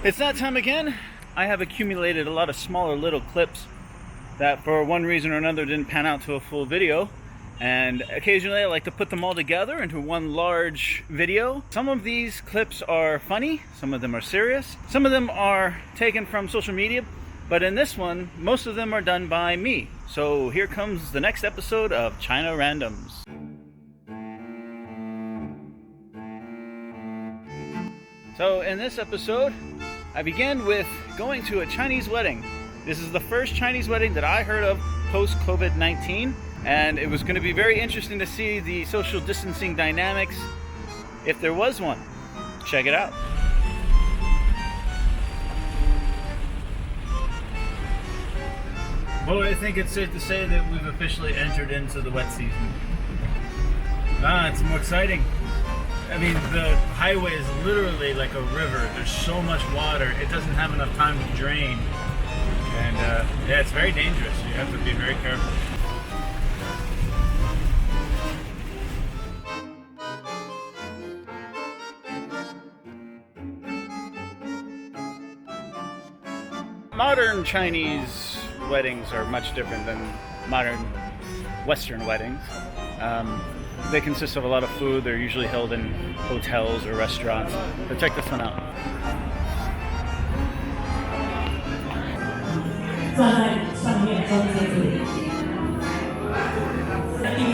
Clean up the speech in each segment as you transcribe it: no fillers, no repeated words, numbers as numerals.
It's that time again. I have accumulated a lot of smaller little clips that for one reason or another didn't pan out to a full video. And occasionally I like to put them all together into one large video. Some of these clips are funny, some of them are serious, some of them are taken from social media, but in this one, most of them are done by me. So here comes the next episode of China Randoms. So in this episode, I began with going to a Chinese wedding. This is the first Chinese wedding that I heard of post-COVID-19, and it was going to be very interesting to see the social distancing dynamics, if there was one. Check it out. Well, I think it's safe to say that we've officially entered into the wet season. It's more exciting. I mean, the highway is literally like a river. There's so much water, it doesn't have enough time to drain. And yeah, it's very dangerous. You have to be very careful. Modern Chinese weddings are much different than modern Western weddings. They consist of a lot of food. They're usually held in hotels or restaurants. But check this one out.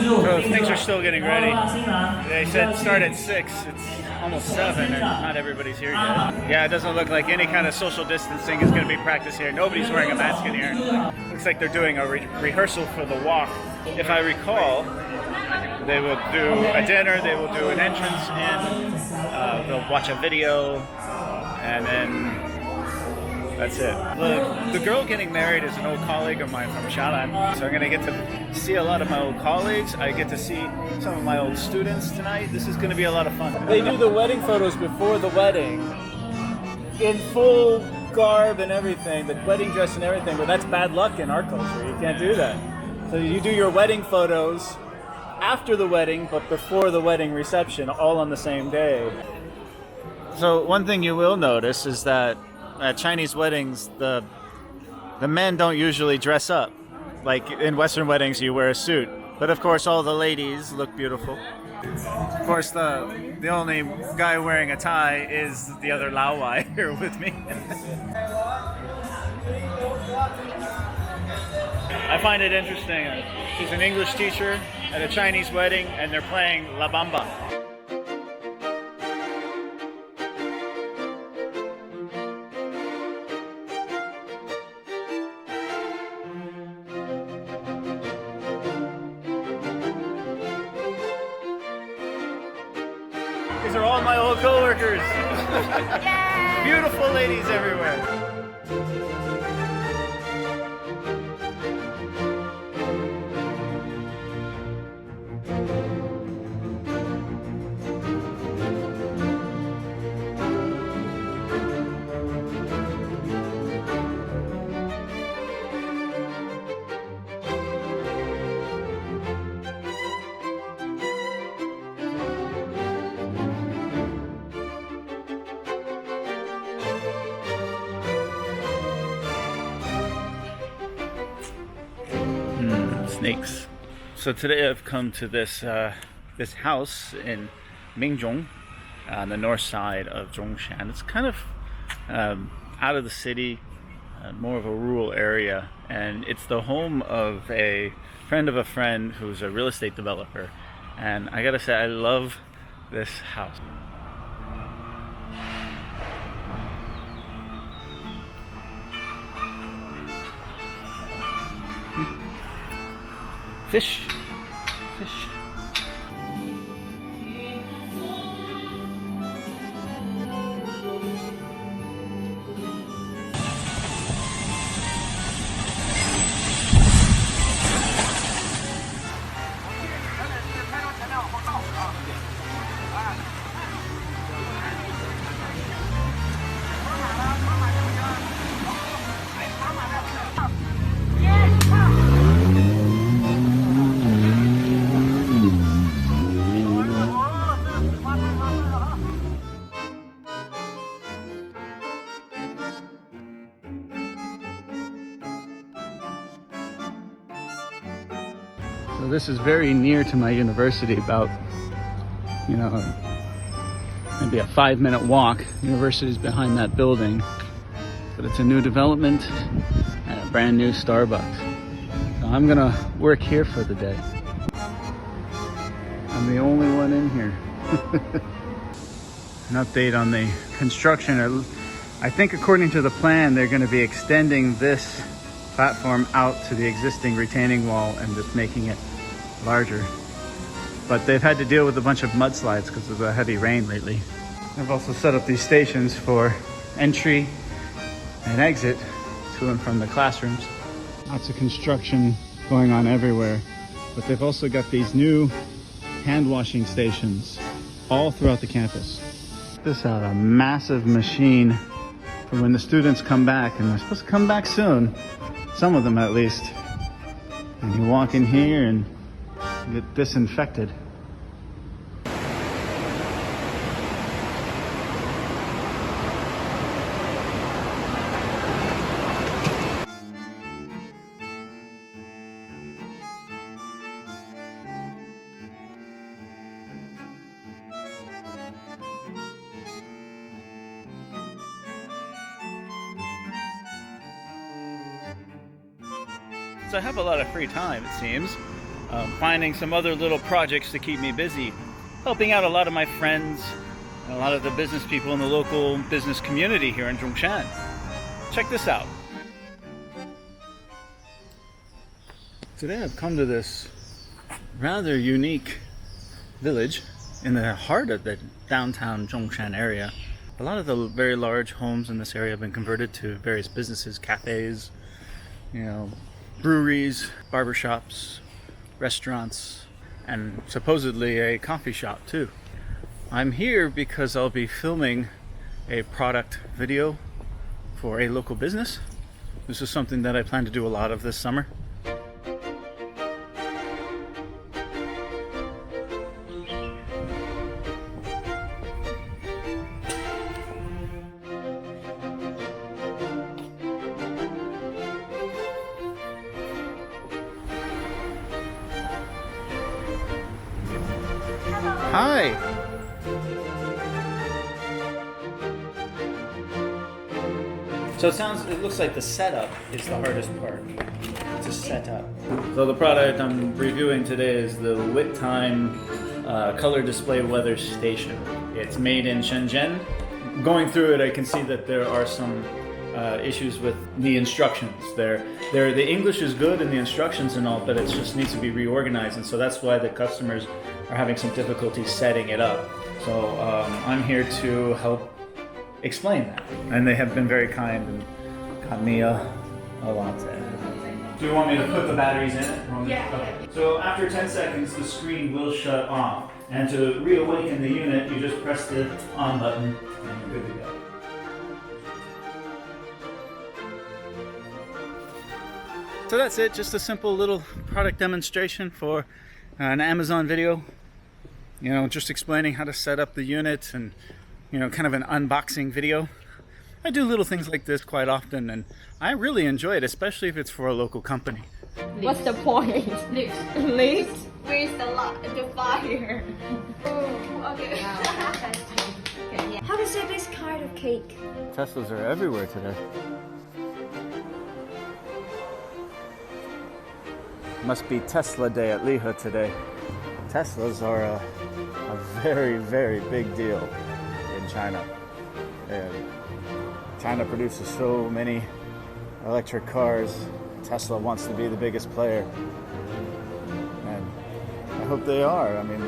So things are still getting ready. They said start at 6. It's almost 7 and not everybody's here yet. Yeah, it doesn't look like any kind of social distancing is going to be practiced here. Nobody's wearing a mask in here. Looks like they're doing a rehearsal for the walk. If I recall, they will do a dinner, they will do an entrance in, they'll watch a video, and then that's it. The girl getting married is an old colleague of mine from Xiaolan, so I'm going to get to see a lot of my old colleagues. I get to see some of my old students tonight. This is going to be a lot of fun. They do the wedding photos before the wedding, in full garb and everything, the wedding dress and everything, but that's bad luck in our culture. You can't do that. So you do your wedding photos after the wedding, but before the wedding reception, all on the same day. So one thing you will notice is that at Chinese weddings, the men don't usually dress up. Like in Western weddings, you wear a suit. But of course, all the ladies look beautiful. Of course, the only guy wearing a tie is the other Lao Wai here with me. I find it interesting. She's an English teacher at a Chinese wedding, and they're playing La Bamba. These are all my old co-workers. Beautiful ladies everywhere. Snakes. So today I've come to this this house in Mingyong on the north side of Zhongshan. It's kind of out of the city, more of a rural area, and it's the home of a friend of a friend who's a real estate developer. And I gotta say, I love this house. Fish. Fish. this is very near to my university, about, you know, maybe a 5-minute walk. University's behind that building, but it's a new development and a brand new Starbucks. So I'm gonna work here for the day. I'm the only one in here. An update on the construction. I think according to the plan, they're going to be extending this platform out to the existing retaining wall and just making it larger. But they've had to deal with a bunch of mudslides because of the heavy rain lately. They've also set up these stations for entry and exit to and from the classrooms. Lots of construction going on everywhere. But they've also got these new hand washing stations all throughout the campus. This out, a massive machine for when the students come back, and they're supposed to come back soon, some of them at least. And you walk in here and get disinfected. So I have a lot of free time, it seems, finding some other little projects to keep me busy, helping out a lot of my friends and a lot of the business people in the local business community here in Zhongshan. Check this out. Today I've come to this rather unique village in the heart of the downtown Zhongshan area. A lot of the very large homes in this area have been converted to various businesses, cafes, you know, breweries, barbershops, restaurants, and supposedly a coffee shop too. I'm here because I'll be filming a product video for a local business. This is something that I plan to do a lot of this summer. Hi! So it looks like the setup is the hardest part to set up. So the product I'm reviewing today is the WitTime color display weather station. It's made in Shenzhen. Going through it, I can see that there are some issues with the instructions. The English is good and the instructions and all, but it just needs to be reorganized, and so that's why the customers are having some difficulty setting it up. So I'm here to help explain that, and they have been very kind and got me a latte. Do you want me to put the batteries in it? Yeah. Okay. So after 10 seconds, the screen will shut off, and to reawaken the unit, you just press the on button and you're good to go. So that's it, just a simple little product demonstration for an Amazon video. You know, just explaining how to set up the unit and, you know, kind of an unboxing video. I do little things like this quite often, and I really enjoy it, especially if it's for a local company. What's the point? Leaks. Leaks? Where's the fire? Oh, okay. Okay, yeah. How to say this kind of cake? Teslas are everywhere today. Must be Tesla Day at Lihe today. Teslas are a very, very big deal in China. And China produces so many electric cars. Tesla wants to be the biggest player. And I hope they are. I mean,